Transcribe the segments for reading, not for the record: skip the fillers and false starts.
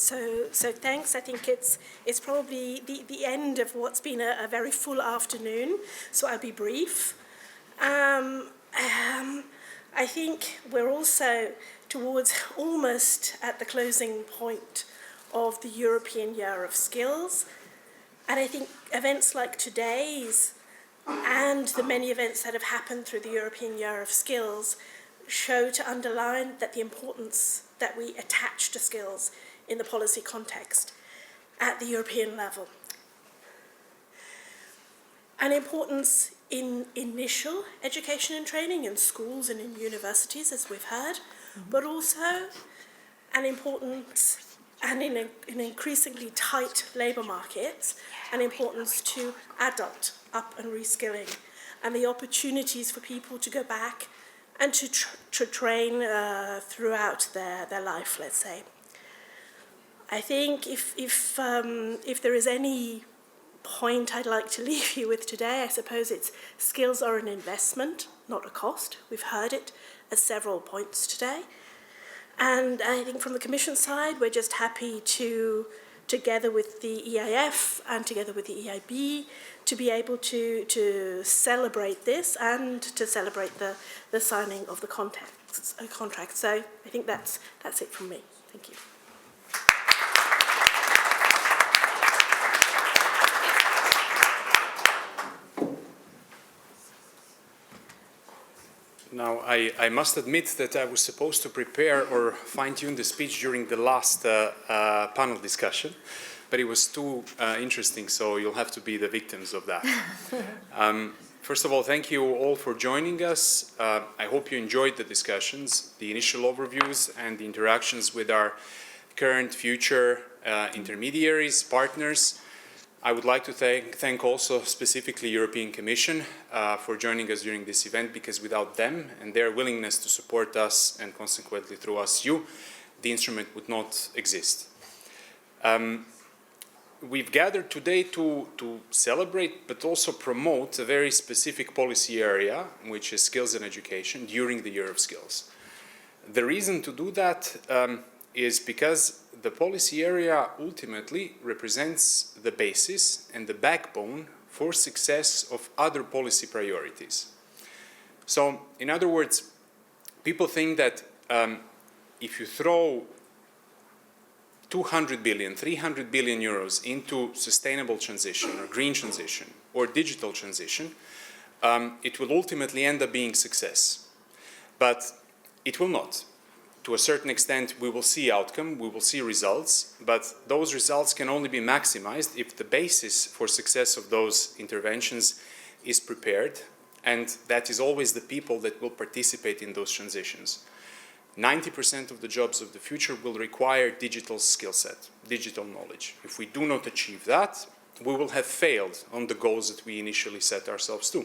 So thanks. I think it's probably the end of what's been a very full afternoon, so I'll be brief. I think we're also towards almost at the closing point of the European Year of Skills. And I think events like today's and the many events that have happened through the European Year of Skills show to underline that the importance that we attach to skills in the policy context at the European level. An importance in initial education and training in schools and in universities, as we've heard, but also an importance, and in an increasingly tight labour market, an importance to adult up and reskilling, and the opportunities for people to go back and to train throughout their life, let's say. I think if there is any point I'd like to leave you with today, I suppose it's skills are an investment, not a cost. We've heard it at several points today. And I think from the Commission side, we're just happy to, together with the EIF and together with the EIB, to be able to celebrate this and to celebrate the signing of the contract. So I think that's it from me. Thank you. Now, I must admit that I was supposed to prepare or fine-tune the speech during the last panel discussion, but it was too interesting, so you'll have to be the victims of that. First of all, thank you all for joining us. I hope you enjoyed the discussions, the initial overviews, and the interactions with our current, future intermediaries, partners. I would like to thank also specifically European Commission for joining us during this event, because without them and their willingness to support us, and consequently through us you, the instrument would not exist. We've gathered today to celebrate but also promote a very specific policy area, which is skills and education, during the Year of Skills. The reason to do that is because the policy area ultimately represents the basis and the backbone for success of other policy priorities. So, in other words, people think that if you throw 200 billion, 300 billion euros into sustainable transition or green transition or digital transition, it will ultimately end up being success. But it will not. To a certain extent, we will see outcome, we will see results, but those results can only be maximized if the basis for success of those interventions is prepared, and that is always the people that will participate in those transitions. 90% of the jobs of the future will require digital skill set, digital knowledge. If we do not achieve that, we will have failed on the goals that we initially set ourselves to.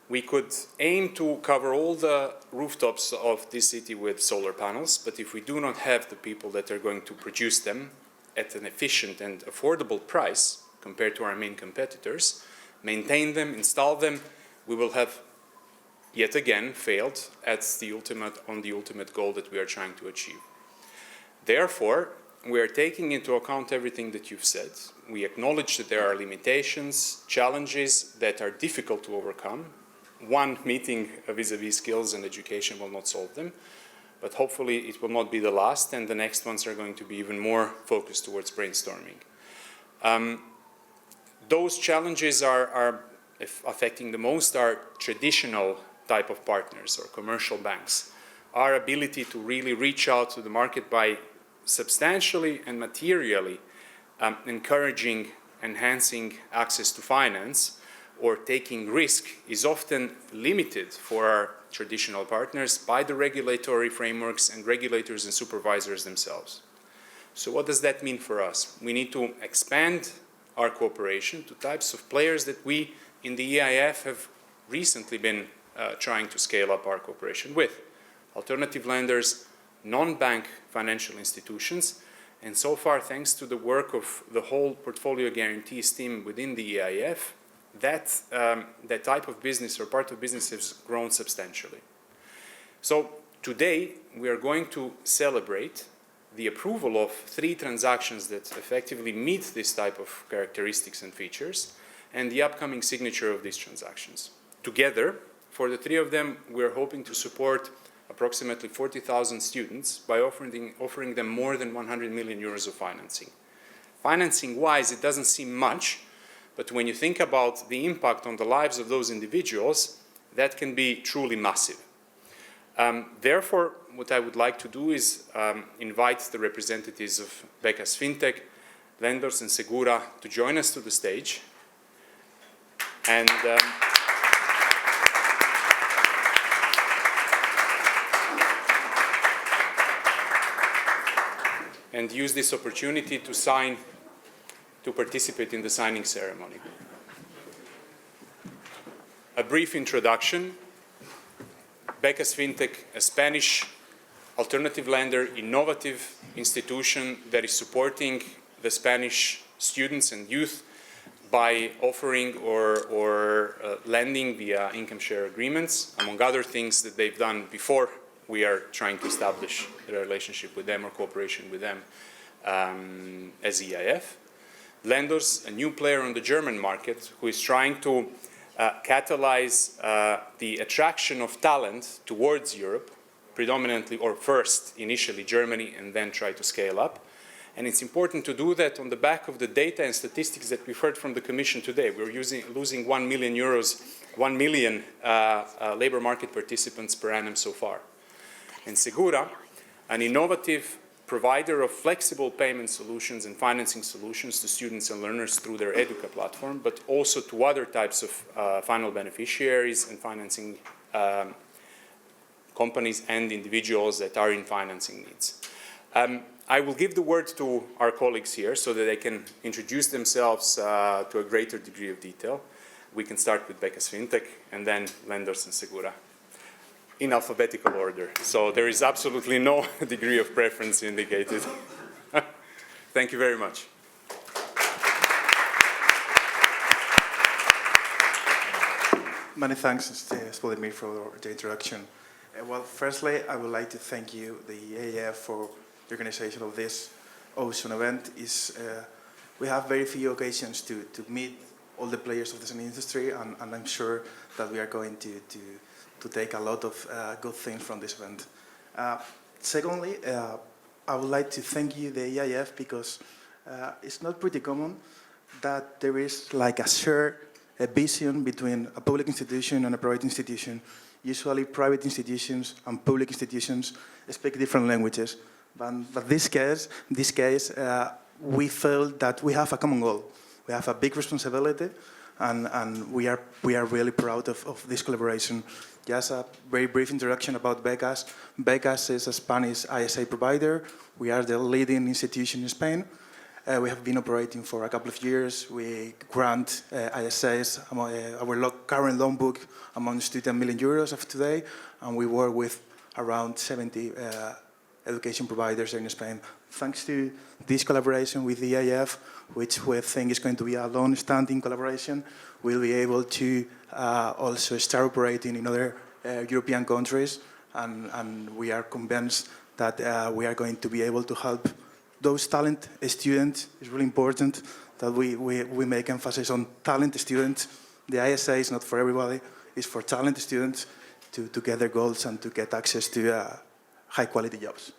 We could aim to cover all the rooftops of this city with solar panels, but if we do not have the people that are going to produce them at an efficient and affordable price compared to our main competitors, maintain them, install them, we will have yet again failed on the ultimate goal that we are trying to achieve. Therefore, we are taking into account everything that you've said. We acknowledge that there are limitations, challenges that are difficult to overcome. One meeting vis-a-vis skills and education will not solve them, but hopefully it will not be the last, and the next ones are going to be even more focused towards brainstorming. Those challenges are affecting the most our traditional type of partners or commercial banks. Our ability to really reach out to the market by substantially and materially encouraging, enhancing access to finance or taking risk is often limited for our traditional partners by the regulatory frameworks and regulators and supervisors themselves. So what does that mean for us? We need to expand our cooperation to types of players that we in the EIF have recently been trying to scale up our cooperation with. Alternative lenders, non-bank financial institutions, and so far, thanks to the work of the whole portfolio guarantees team within the EIF, that type of business or part of business has grown substantially. So today we are going to celebrate the approval of 3 transactions that effectively meet this type of characteristics and features, and the upcoming signature of these transactions. Together, for the 3 of them, we're hoping to support approximately 40,000 students by offering them more than 100 million euros of financing. Financing-wise, it doesn't seem much, but when you think about the impact on the lives of those individuals, that can be truly massive. Therefore, what I would like to do is invite the representatives of BCASFINTECH, LENDORSE and SeQura to join us to the stage. And use this opportunity to participate in the signing ceremony. A brief introduction. BCASFINTECH, a Spanish alternative lender, innovative institution that is supporting the Spanish students and youth by offering or lending via income share agreements, among other things that they've done before we are trying to establish a relationship with them or cooperation with them as EIF. LENDORSE, a new player on the German market who is trying to catalyze the attraction of talent towards Europe, predominantly or first initially Germany and then try to scale up. And it's important to do that on the back of the data and statistics that we've heard from the Commission today. We're losing 1 million euros, 1 million labor market participants per annum so far. And SeQura, an innovative provider of flexible payment solutions and financing solutions to students and learners through their Educa platform, but also to other types of final beneficiaries and financing companies and individuals that are in financing needs. I will give the word to our colleagues here so that they can introduce themselves to a greater degree of detail. We can start with BCASFINTECH and then LENDORSE and SeQura, in alphabetical order. So there is absolutely no degree of preference indicated. Thank you very much. Many thanks, Zvonimir, for the introduction. Well, firstly, I would like to thank you, the EIF, for the organization of this awesome event. We have very few occasions to meet all the players of the same industry, and I'm sure that we are going to take a lot of good things from this event. Secondly, I would like to thank you, the EIF, because it's not pretty common that there is like a shared vision between a public institution and a private institution. Usually private institutions and public institutions speak different languages. But this case, we felt that we have a common goal. We have a big responsibility, and we are really proud of this collaboration. Just a very brief introduction about BCAS. BCAS is a Spanish ISA provider. We are the leading institution in Spain. We have been operating for a couple of years. We grant ISAs, our current loan book amounts to 10 million euros of today, and we work with around 70 education providers in Spain. Thanks to this collaboration with the EIF, which we think is going to be a long-standing collaboration, we'll be able to also start operating in other European countries, and we are convinced that we are going to be able to help those talent students. It's really important that we make emphasis on talent students. The ISA is not for everybody, it's for talent students to get their goals and to get access to high-quality jobs.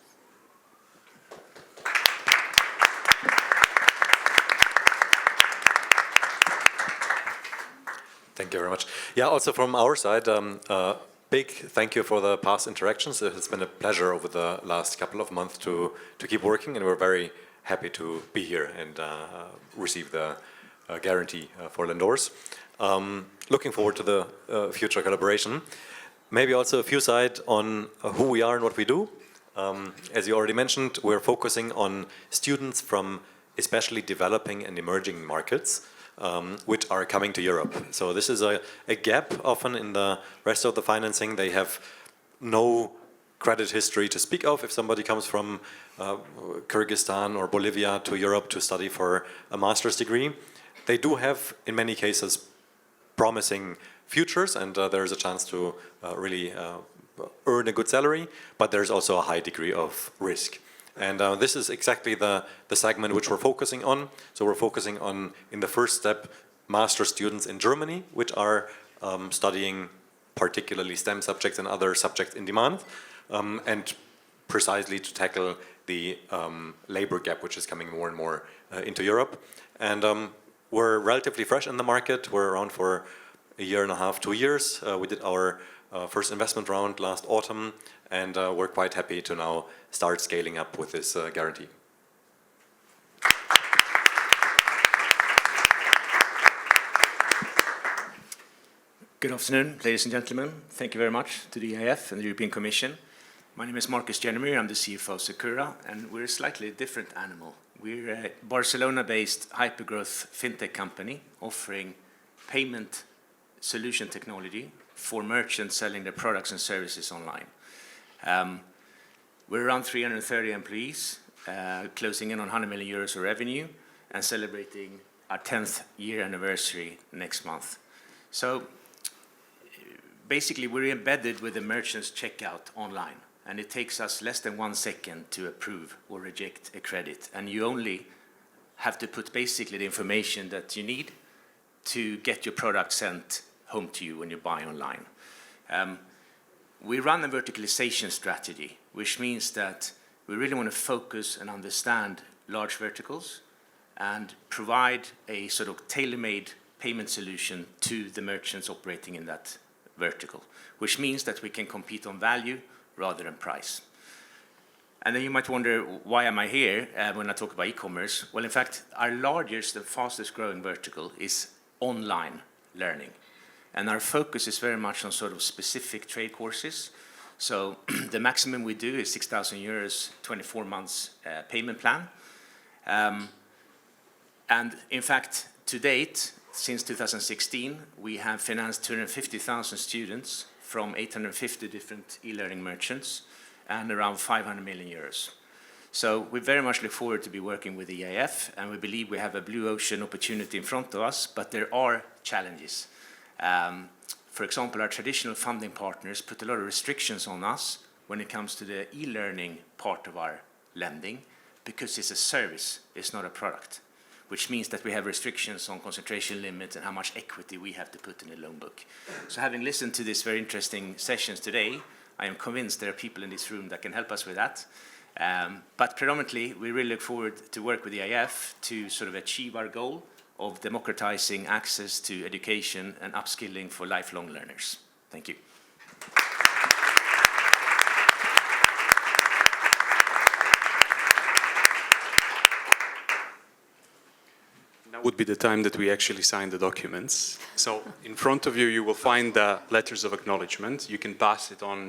Thank you very much. Yeah, also from our side, big thank you for the past interactions. It has been a pleasure over the last couple of months to keep working, and we're very happy to be here and receive the guarantee for LENDORSE. Looking forward to the future collaboration. Maybe also a few slides on who we are and what we do. As you already mentioned, we're focusing on students from especially developing and emerging markets, which are coming to Europe. So this is a gap often in the rest of the financing. They have no credit history to speak of. If somebody comes from Kyrgyzstan or Bolivia to Europe to study for a master's degree, they do have, in many cases, promising futures, and there's a chance to really earn a good salary, but there's also a high degree of risk. And this is exactly the segment which we're focusing on. So we're focusing on, in the first step, master students in Germany, which are studying particularly STEM subjects and other subjects in demand, and precisely to tackle the labor gap, which is coming more and more into Europe. And we're relatively fresh in the market. We're around for a year and a half, 2 years. We did our first investment round last autumn, and we're quite happy to now start scaling up with this guarantee. Good afternoon, ladies and gentlemen. Thank you very much to the EIF and the European Commission. My name is Markus Jennemyr. I'm the CFO of SeQura, and we're a slightly different animal. We're a Barcelona-based hypergrowth fintech company offering payment solution technology for merchants selling their products and services online. We're around 330 employees, closing in on 100 million euros of revenue and celebrating our 10th year anniversary next month. So basically, we're embedded with the merchant's checkout online, and it takes us less than 1 second to approve or reject a credit. And you only have to put basically the information that you need to get your product sent home to you when you buy online. We run a verticalization strategy, which means that we really want to focus and understand large verticals and provide a sort of tailor-made payment solution to the merchants operating in that vertical, which means that we can compete on value rather than price. And then you might wonder, why am I here when I talk about e-commerce? Well, in fact, our largest and fastest growing vertical is online learning. And our focus is very much on sort of specific trade courses. So the maximum we do is 6,000 euros, 24 months payment plan. And in fact, to date, since 2016, we have financed 250,000 students from 850 different e-learning merchants and around 500 million euros. So we very much look forward to be working with the EIF, and we believe we have a blue ocean opportunity in front of us, but there are challenges. For example, our traditional funding partners put a lot of restrictions on us when it comes to the e-learning part of our lending, because it's a service, it's not a product, which means that we have restrictions on concentration limits and how much equity we have to put in the loan book. So having listened to these very interesting sessions today, I am convinced there are people in this room that can help us with that. But predominantly, we really look forward to work with the EIF to sort of achieve our goal of democratizing access to education and upskilling for lifelong learners. Thank you. Now would be the time that we actually sign the documents. So in front of you, you will find the letters of acknowledgement. You can pass it on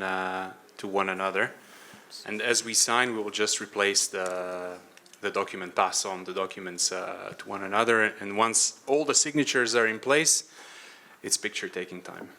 to one another. And as we sign, we will just replace the document, pass on the documents to one another. And once all the signatures are in place, it's picture taking time.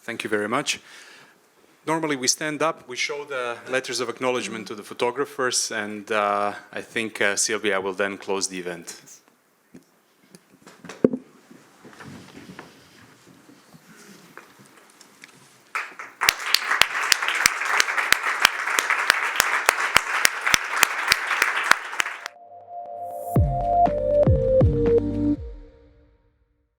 Thank you very much. Normally we stand up, we show the letters of acknowledgement to the photographers, and I think Sylvia will then close the event.